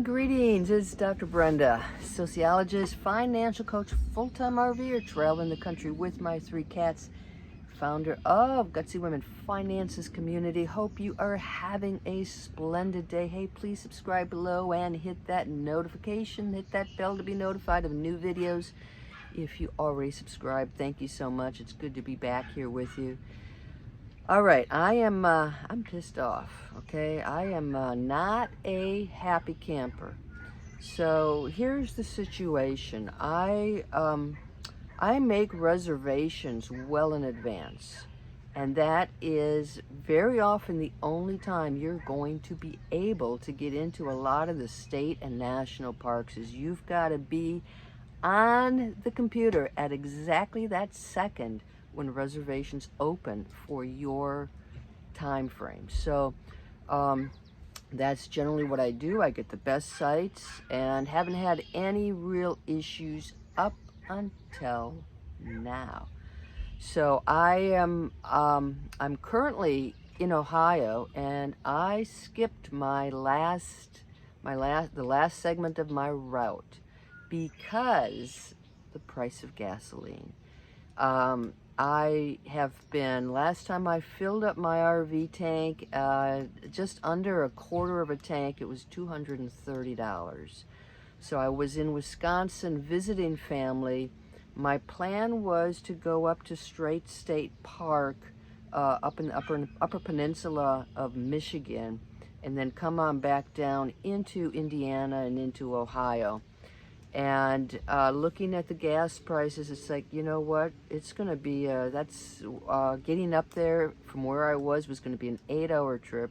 Greetings, it's Dr. Brenda, sociologist, financial coach, full-time RVer, traveling the country with my 3 cats, founder of Gutsy Women Finances Community. Hope you are having a splendid day. Hey, please subscribe below and hit that notification, hit that bell to be notified of new videos. If you already subscribed, thank you so much. It's good to be back here with you. All right, I'm pissed off, okay? I am not a happy camper. So here's the situation. I make reservations well in advance, and that is very often the only time you're going to be able to get into a lot of the state and national parks. Is you've got to be on the computer at exactly that second when reservations open for your time frame. So that's generally what I do. I get the best sites and haven't had any real issues up until now. So I'm currently in Ohio, and I skipped the last segment of my route because the price of gasoline. I have been, last time I filled up my RV tank, just under a quarter of a tank, it was $230. So I was in Wisconsin visiting family. My plan was to go up to Straight State Park, up in the upper peninsula of Michigan, and then come on back down into Indiana and into Ohio. And looking at the gas prices, it's like, you know what? It's going to be, getting up there from where I was going to be an 8-hour trip.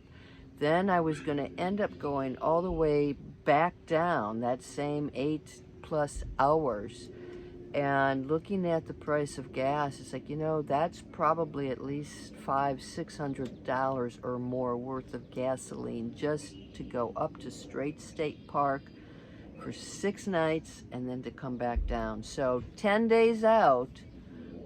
Then I was going to end up going all the way back down that same 8+ hours. And looking at the price of gas, it's like, you know, that's probably at least $500-600 or more worth of gasoline just to go up to Straight State Park for 6 nights and then to come back down. So 10 days out,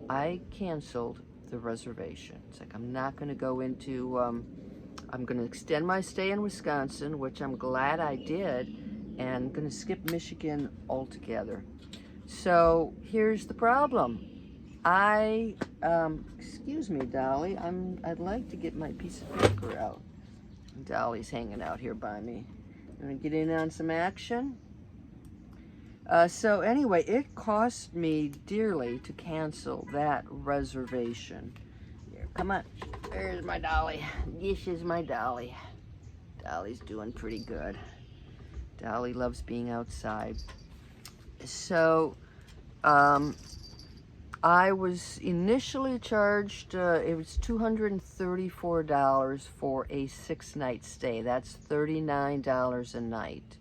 I canceled the reservation. It's like, I'm not going to go into, I'm going to extend my stay in Wisconsin, which I'm glad I did, and I'm going to skip Michigan altogether. So here's the problem. Excuse me, Dolly, I'd like to get my piece of paper out. Dolly's hanging out here by me. I'm going to get in on some action. So anyway, it cost me dearly to cancel that reservation. Here, come on. There's my Dolly. This is my Dolly. Dolly's doing pretty good. Dolly loves being outside. So, I was initially charged, it was $234 for a 6-night stay. That's $39 a night.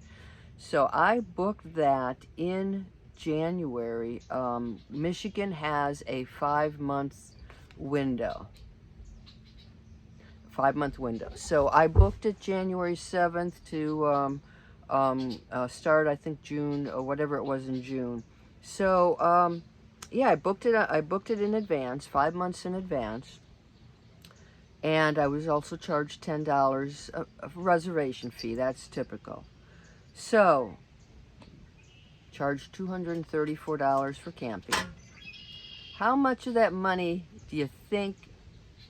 So I booked that in January. Michigan has a 5-month window. 5-month window. So I booked it January 7th to start, I think, June or whatever it was in June. So yeah, I booked it in advance, 5 months in advance. And I was also charged $10 of reservation fee. That's typical. So, charged $234 for camping. How much of that money do you think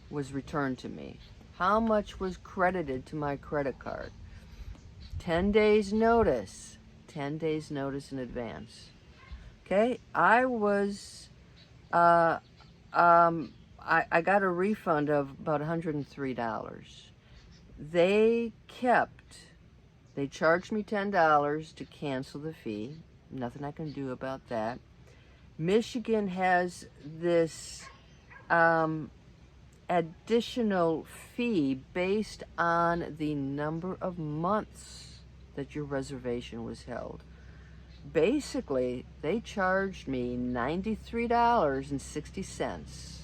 was returned to me? How much was credited to my credit card? 10 days notice. 10 days notice in advance. Okay, I got a refund of about $103. They charged me $10 to cancel the fee. Nothing I can do about that. Michigan has this additional fee based on the number of months that your reservation was held. Basically, they charged me $93.60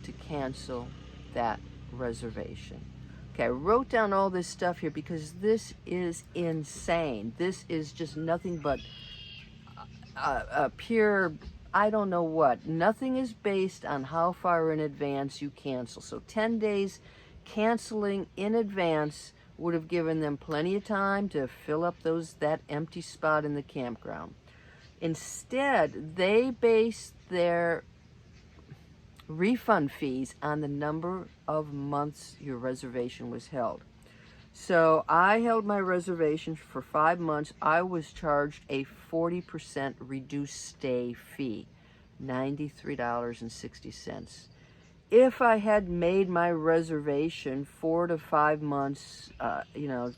to cancel that reservation. Okay, I wrote down all this stuff here because this is insane. This is just nothing but pure, I don't know what. Nothing is based on how far in advance you cancel. So 10 days canceling in advance would have given them plenty of time to fill up that empty spot in the campground. Instead, they based their refund fees on the number of months your reservation was held. So I held my reservation for 5 months. I was charged a 40% reduced stay fee, $93.60. If I had made my reservation 4 to 5 months, a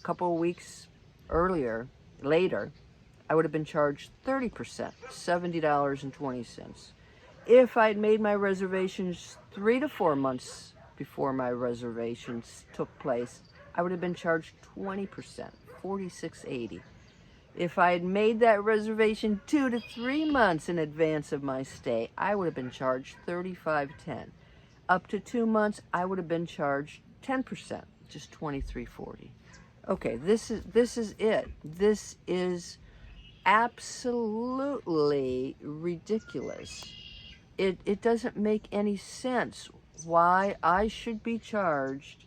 couple of weeks later, I would have been charged 30%, $70.20. If I'd made my reservations 3 to 4 months before my reservations took place, I would have been charged 20%, $46.80. If I had made that reservation 2 to 3 months in advance of my stay, I would have been charged $35.10. Up to 2 months, I would have been charged 10%, just $23.40. Okay, this is it. This is absolutely ridiculous. It doesn't make any sense why I should be charged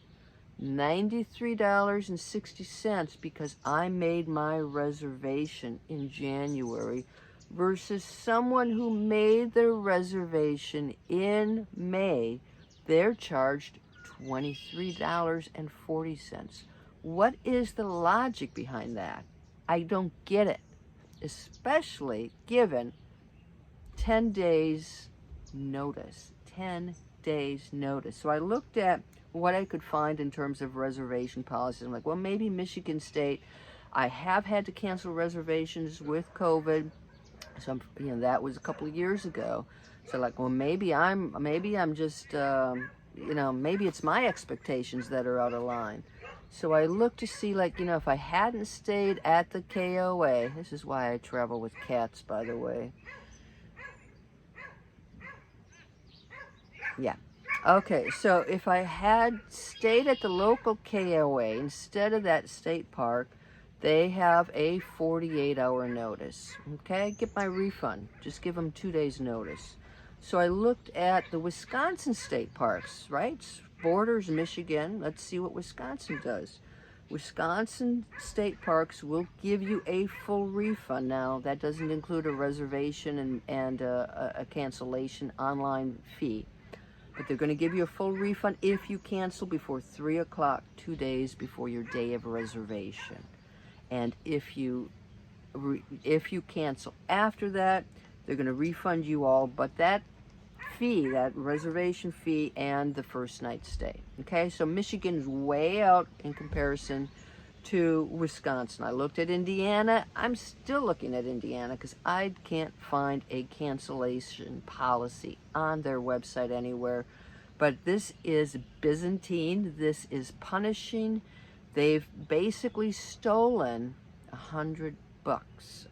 $93.60 because I made my reservation in January versus someone who made their reservation in May. They're charged $23.40. What is the logic behind that? I don't get it, especially given 10 days notice. 10 days notice. So I looked at what I could find in terms of reservation policies. I'm like, well, maybe Michigan State. I have had to cancel reservations with COVID. So that was a couple of years ago. So like, well, maybe I'm just maybe it's my expectations that are out of line. So I looked to see, like, if I hadn't stayed at the KOA, this is why I travel with cats, by the way. Yeah. Okay, so if I had stayed at the local KOA instead of that state park, they have a 48-hour notice. Okay, get my refund. Just give them 2 days notice. So I looked at the Wisconsin state parks, right? Borders Michigan. Let's see what Wisconsin does. Wisconsin state parks will give you a full refund. Now, that doesn't include a reservation and a cancellation online fee. But they're going to give you a full refund if you cancel before 3 o'clock 2 days before your day of reservation. And if you cancel after that, they're going to refund you all but that fee, that reservation fee, and the first night stay. Okay, so Michigan's way out in comparison to Wisconsin. I looked at Indiana. I'm still looking at Indiana because I can't find a cancellation policy on their website anywhere. But this is Byzantine. This is punishing. They've basically stolen $100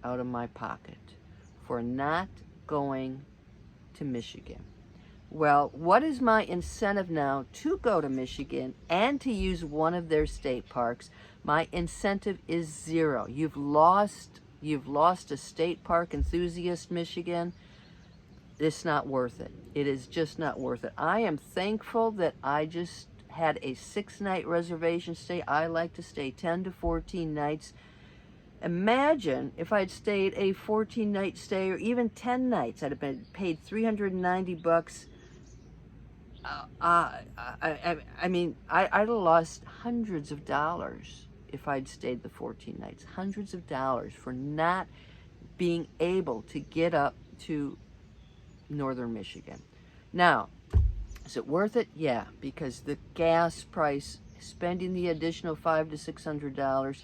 out of my pocket for not going to Michigan. Well, what is my incentive now to go to Michigan and to use one of their state parks? My incentive is zero. You've lost a state park enthusiast, Michigan. It's not worth it. It is just not worth it. I am thankful that I just had a 6-night reservation stay. I like to stay 10 to 14 nights. Imagine if I'd stayed a 14-night stay or even 10 nights. I'd have been paid $390. I'd have lost hundreds of dollars if I'd stayed the 14 nights. Hundreds of dollars for not being able to get up to northern Michigan. Now, is it worth it? Yeah, because the gas price, spending the additional $500 to $600,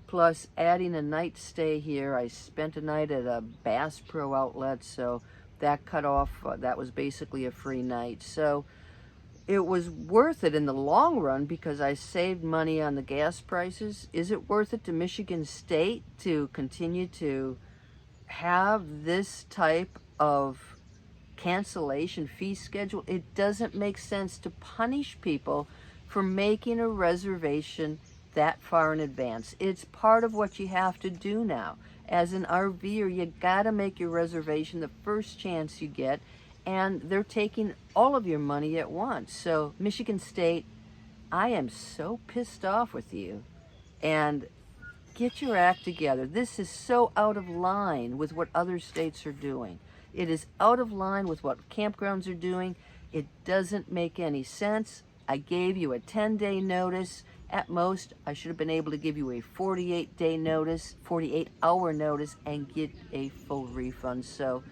plus adding a night stay here. I spent a night at a Bass Pro outlet, so that cut off. That was basically a free night. So it was worth it in the long run because I saved money on the gas prices. Is it worth it to Michigan State to continue to have this type of cancellation fee schedule? It doesn't make sense to punish people for making a reservation that far in advance. It's part of what you have to do now. As an RVer, you gotta make your reservation the first chance you get, and they're taking all of your money at once. So Michigan State, I am so pissed off with you. and get your act together. This is so out of line with what other states are doing. It is out of line with what campgrounds are doing. It doesn't make any sense. I gave you a 10-day notice. At most, I should have been able to give you a 48-day notice, 48-hour notice, and get a full refund. So,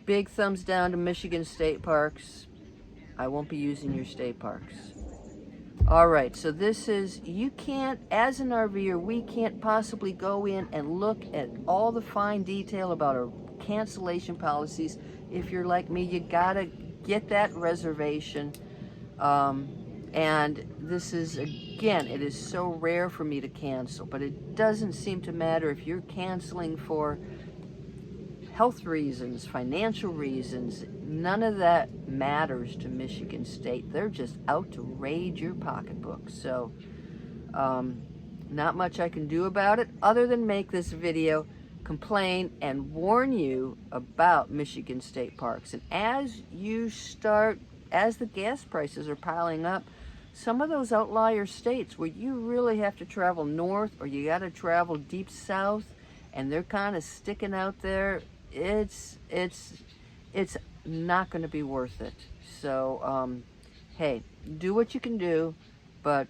big thumbs down to Michigan state parks. I won't be using your state parks. All right, so this is, you can't, as an RVer, we can't possibly go in and look at all the fine detail about our cancellation policies. If you're like me, you gotta get that reservation. And this is, again, it is so rare for me to cancel, but it doesn't seem to matter if you're canceling for health reasons, financial reasons. None of that matters to Michigan State. They're just out to raid your pocketbook. So, not much I can do about it other than make this video, complain, and warn you about Michigan State parks. And as the gas prices are piling up, some of those outlier states where you really have to travel north or you got to travel deep south, and they're kind of sticking out there, it's not going to be worth it. So, hey, do what you can do, but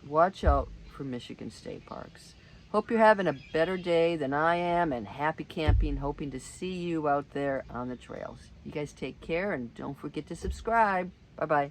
watch out for Michigan State parks. Hope you're having a better day than I am, and happy camping. Hoping to see you out there on the trails. You guys take care, and don't forget to subscribe. Bye-bye.